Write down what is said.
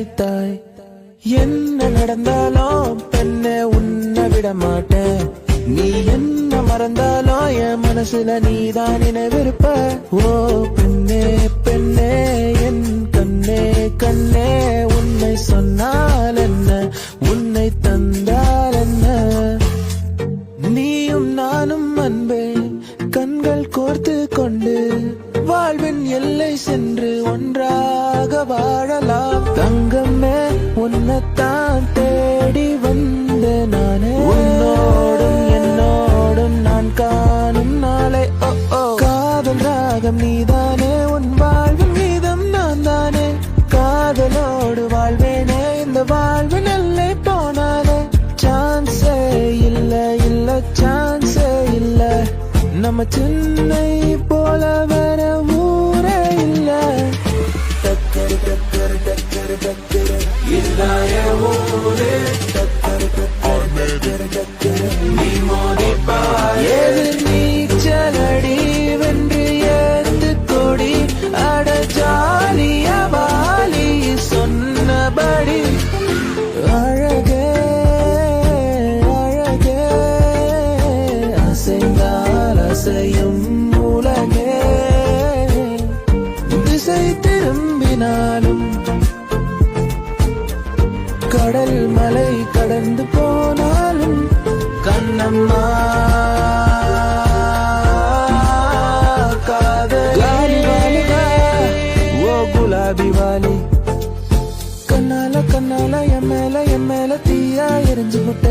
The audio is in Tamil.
வைத்தாய். என்ன நடந்தாலும் பெண்ணே உன்னை விட மாட்டேன். நீ என்ன மறந்தாலும் என் மனசுல நீதான் நினைவிருப்ப. ஓ பெண்ணே பெண்ணே என் கண்ணே கண்ணே, உன்னை சொன்னால் என்ன உன்னை தந்தால் என்ன. நீயும் நானும் அன்பே கண்கள் கோர்த்து கொண்டு வாழ்வின் எல்லை சென்று ஒன்றாக வாழலாம். தங்கமே உன்னைத்தான் தேடி வந்த நானே. உன்னோடும் என்னோடும் நான் காணும் நாளை ஓ ஓ. காதல் ராகம் நீதானே, உன் வாழ்வின் மீதம் நான் தானே. காதலோடு வாழ்வேனே, இந்த வாழ்வின் எல்லை போனாலே. சான்ஸே இல்ல இல்ல சான்ஸே இல்ல, நம்ம சென்னை போல வேற ஊரே இல்ல. டக்கரு டக்கரு டக்கரு டக்கரு இல்லாய ஊரே. டக்கரு டக்கரு டக்கரு டக்கரு நீ மோதிப்பாய். எதிர் நீச்சலடி வென்று ஏத்து கொடி அட ஜாலிய வாலி சொன்னபடி. அழகே அழகே அசைந்தால் அசையும் உலகே. திசை திரும்பினாலும் கடல் மலை கடந்து போனாலும் கண்ணம்மா காதலி ஓ குலாபி வாலி. கண்ணால கண்ணால என் மேல தீயா எரிஞ்சு விட்ட.